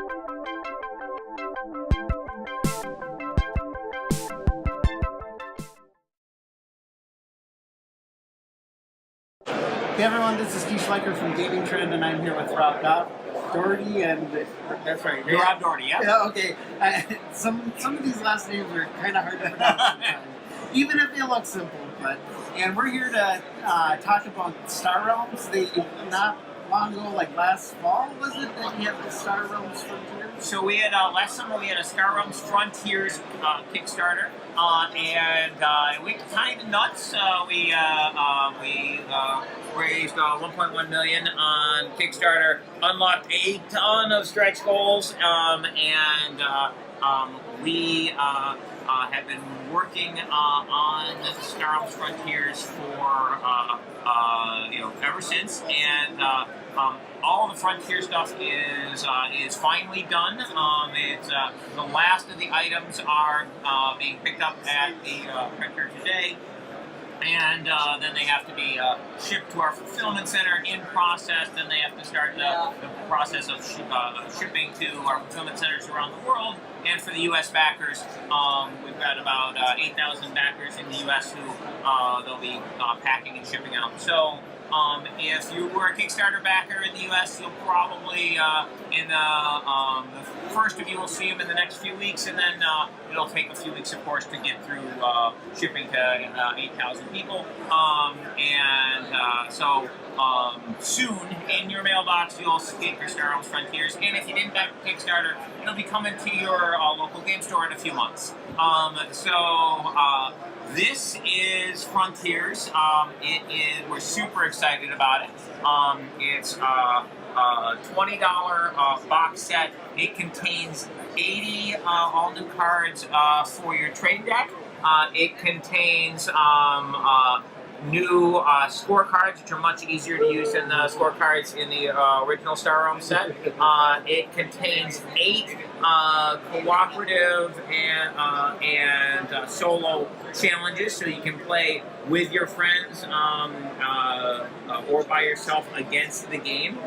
Hey everyone, this is Schleicher from Gaming Trend, and I'm here with Rob Dougherty, and that's right. You're Rob Dougherty, yeah? Yeah, okay. Some of these last names are kind of hard to pronounce sometimes, even if they look simple. And we're here to talk about Star Realms. They not long ago, like last fall, was it that you had the Star Realms Frontiers? So we had last summer we had a Star Realms Frontiers Kickstarter, and it went kind of nuts. We raised 1.1 million on Kickstarter, unlocked a ton of stretch goals, and we have been working on Star Realms Frontiers for ever since, and all the Frontier stuff is finally done. It's the last of the items are being picked up at the printer today. And then they have to be shipped to our fulfillment center in process. Then they have to start the process of shipping to our fulfillment centers around the world. And for the U.S. backers, we've got about 8,000 backers in the U.S. who they'll be packing and shipping out. So if you were a Kickstarter backer in the U.S., you'll probably, the first of you will see them in the next few weeks, and then it'll take a few weeks, of course, to get through shipping to 8,000 people. So soon, in your mailbox, you'll get your Star Realms Frontiers, and if you didn't back Kickstarter, it'll be coming to your local game store in a few months. This is Frontiers. We're super excited about it. It's a $20 box set. It contains 80 all new cards for your trade deck. It contains new scorecards, which are much easier to use than the scorecards in the original Star Realms set. It contains 8 cooperative and solo challenges, so you can play with your friends or by yourself against the game.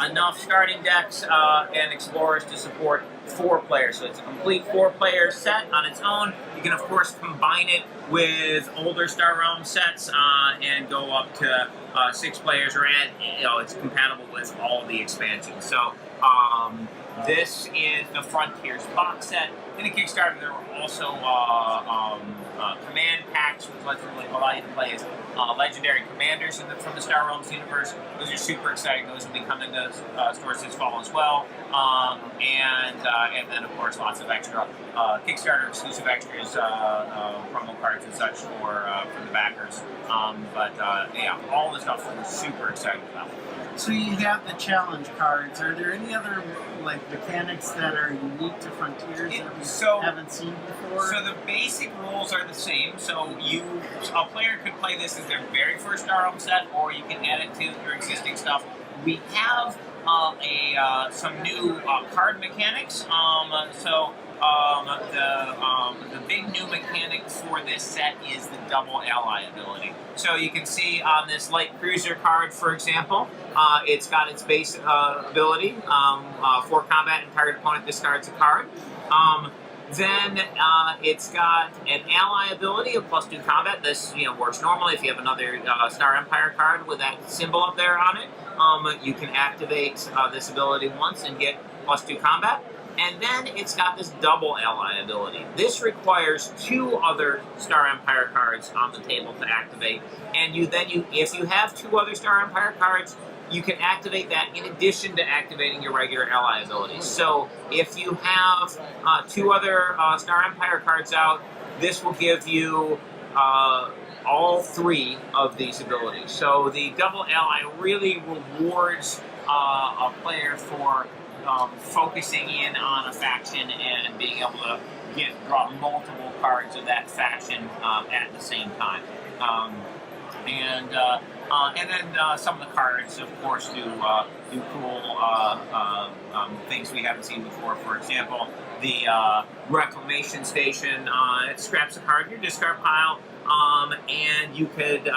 Enough starting decks and explorers to support 4 players. So it's a complete 4-player set on its own. You can, of course, combine it with older Star Realms sets and go up to 6 players, or add, it's compatible with all of the expansions. So this is the Frontiers box set. In the Kickstarter, there were also command packs, which allow you to play as legendary commanders from the Star Realms universe. Those are super exciting. Those will be coming to stores this fall as well. And then, of course, lots of extra Kickstarter exclusive extras, promo cards and such for the backers. All the stuff we're super excited about. So you have the challenge cards. Are there any other mechanics that are unique to Frontiers that we haven't seen before? So the basic rules are the same. So a player could play this as their very first Star Realms set, or you can add it to your existing stuff. We have some new card mechanics. The big new mechanic for this set is the double ally ability. So you can see on this light cruiser card, for example, it's got its base ability for combat, and target opponent discards a card. Then it's got an ally ability of +2 combat. This works normally if you have another Star Empire card with that symbol up there on it. You can activate this ability once and get +2 combat. And then it's got this double ally ability. This requires 2 other Star Empire cards on the table to activate. And if you have 2 other Star Empire cards, you can activate that in addition to activating your regular ally abilities. So if you have 2 other Star Empire cards out, this will give you all 3 of these abilities. So the double ally really rewards a player for focusing in on a faction and being able to draw multiple cards of that faction at the same time. And then some of the cards, of course, do cool things we haven't seen before. For example, the reclamation station. It scraps a card in your discard pile. And you could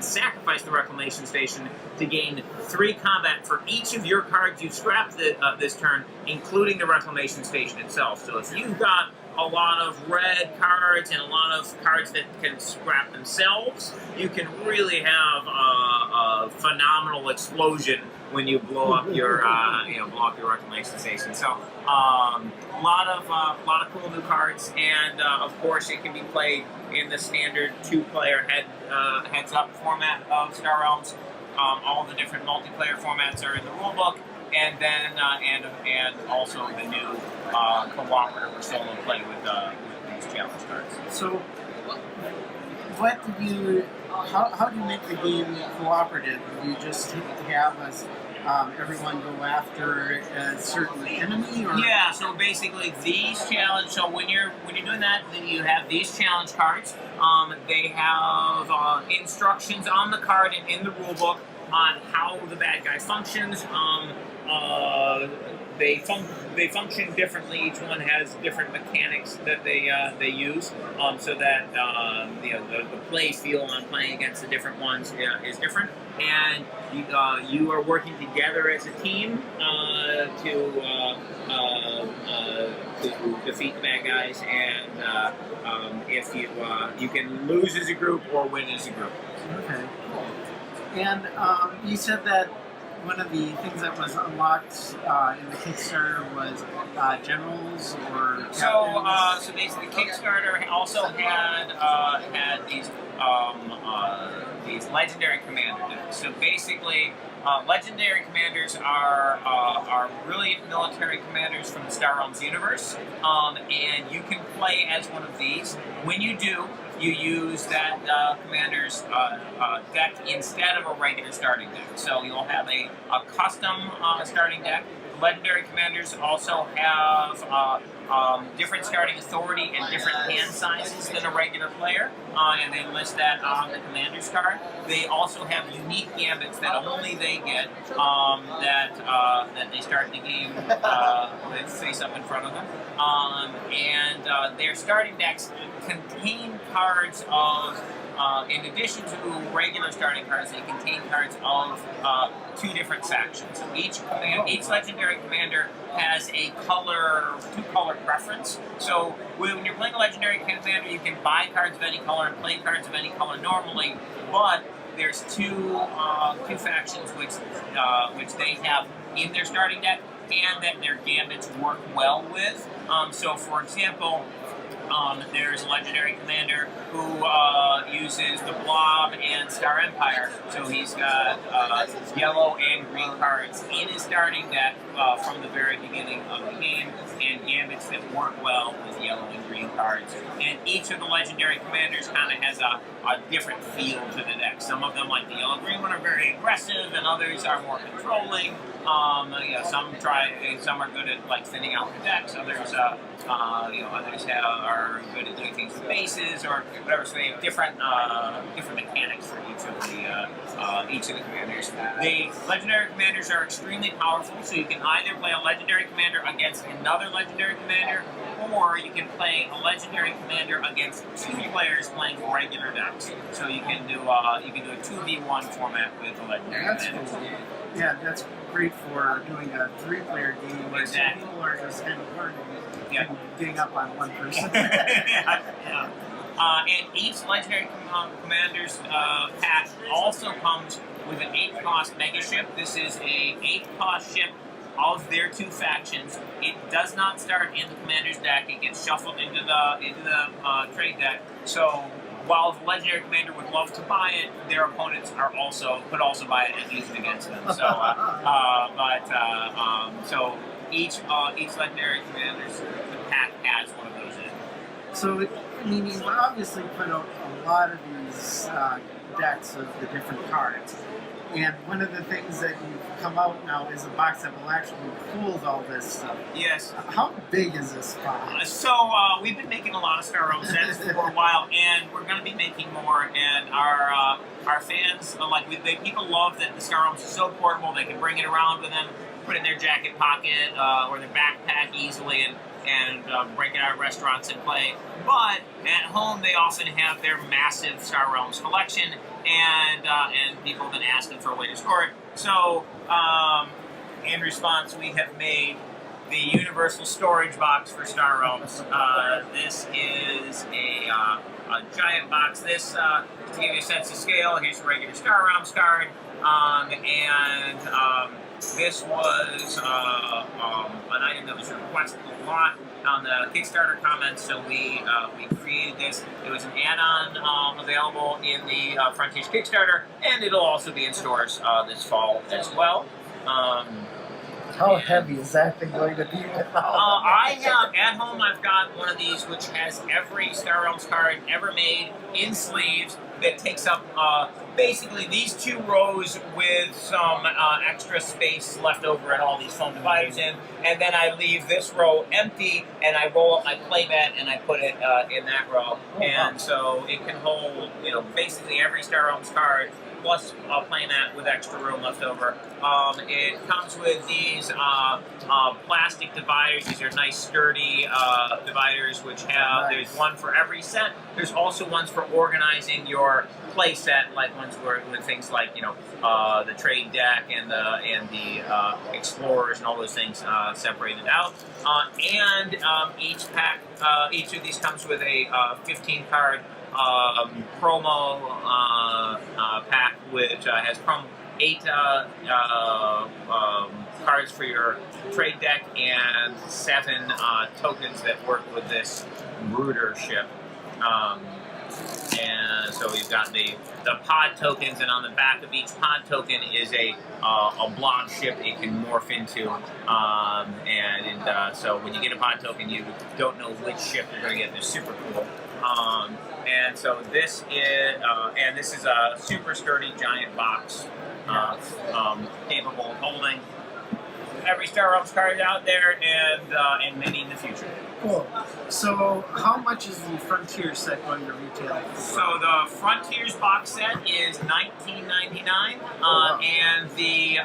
sacrifice the reclamation station to gain 3 combat for each of your cards you've scrapped this turn, including the reclamation station itself. So if you've got a lot of red cards and a lot of cards that can scrap themselves, you can really have a phenomenal explosion when you blow up your reclamation station. So a lot of cool new cards, and of course it can be played in the standard 2-player heads-up format of Star Realms. All the different multiplayer formats are in the rulebook, and then and also the new cooperative or solo play with these challenge cards. So, how do you make the game cooperative? Do you just have us everyone go after a certain enemy? Or? Yeah, so basically these challenge. So when you're doing that, then you have these challenge cards. They have instructions on the card and in the rulebook on how the bad guy functions. They function differently. Each one has different mechanics that they use, so that the play feel on playing against the different ones is different. And you are working together as a team to defeat the bad guys. And if you can lose as a group or win as a group. Okay. And you said that one of the things that was unlocked in the Kickstarter was generals or captains. So basically, Kickstarter also had these legendary commander decks. So basically, legendary commanders are brilliant military commanders from the Star Realms universe, and you can play as one of these. When you do, you use that commander's deck instead of a regular starting deck. So you'll have a custom starting deck. Legendary commanders also have different starting authority and different hand sizes than a regular player, and they list that on the commander's card. They also have unique gambits that only they get, that they start the game with face up in front of them. And their starting decks contain cards of, in addition to regular starting cards, they contain cards of 2 different factions. Each legendary commander has a two-color preference. So when you're playing a legendary commander, you can buy cards of any color and play cards of any color normally, but there's two factions which they have in their starting deck and that their gambits work well with. So for example, there's a legendary commander who uses the Blob and Star Empire, so he's got yellow and green cards in his starting deck from the very beginning of the game, and gambits that work well with yellow and green cards. And each of the legendary commanders kind of has a different feel to the deck. Some of them, like the yellow-green one, are very aggressive, and others are more controlling. Some are good at like thinning out the decks. Others are good at doing things with bases or whatever. So they have different mechanics for each of the commanders. The legendary commanders are extremely powerful, so you can either play a legendary commander against another legendary commander, or you can play a legendary commander against 2 players playing regular decks. So you can do a 2v1 format with a legendary commander. Cool. Yeah, that's great for doing a 3-player game where Exactly. people are just kind of learning and getting up on one person. Yeah. And each legendary commander's pack also comes with an 8-cost mega ship. This is a 8-cost ship of their 2 factions. It does not start in the commander's deck. It gets shuffled into the trade deck. So while the legendary commander would love to buy it, their opponents could also buy it and use it against them. So, so each legendary commander's pack has one of those in. So, I mean, you obviously put out a lot of these decks of the different cards. And one of the things that you've come out now is a box that will actually hold all this stuff. Yes. How big is this box? So we've been making a lot of Star Realms sets for a while, and we're going to be making more. And our fans, people love that the Star Realms are so portable. They can bring it around with them, put it in their jacket pocket or their backpack easily, and break it out at restaurants and play. But at home, they often have their massive Star Realms collection, and people have been asking for a way to store it. So, in response, we have made the universal storage box for Star Realms. This is a giant box. This, to give you a sense of scale, here's a regular Star Realms card, this was an item that was requested a lot on the Kickstarter comments, so we created this. It was an add-on available in the Frontiers Kickstarter, and it'll also be in stores this fall as well. How heavy is that thing going to be? I have, at home, I've got one of these which has every Star Realms card ever made in sleeves that takes up basically these 2 rows with some extra space left over and all these foam dividers in, and then I leave this row empty, and I roll up my playmat and I put it in that row, and so it can hold, basically every Star Realms card plus a playmat with extra room left over. It comes with these plastic dividers. These are nice sturdy dividers which have, there's one for every set. There's also ones for organizing your play set, like ones with things like, the trade deck and the explorers and all those things separated out. Each pack, each of these comes with a 15 card promo pack, which has 8 cards for your trade deck and 7 tokens that work with this Brooder ship. And so we've got the pod tokens, and on the back of each pod token is a blob ship it can morph into. So when you get a pod token, you don't know which ship you're going to get. They're super cool. And so this is a super sturdy giant box, capable of holding every Star Realms card out there and many in the future. Cool. So how much is the Frontier set going to retail for? So the Frontiers box set is $19.99, and the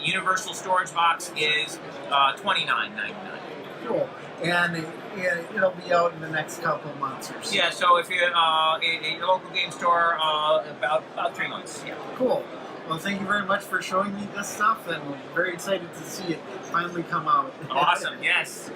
Universal Storage box is $29.99. Cool. And it'll be out in the next couple of months or so. Yeah, so if you're at your local game store, about 3 months. Yeah. Cool. Well, thank you very much for showing me this stuff, and we're very excited to see it finally come out. Awesome, yes.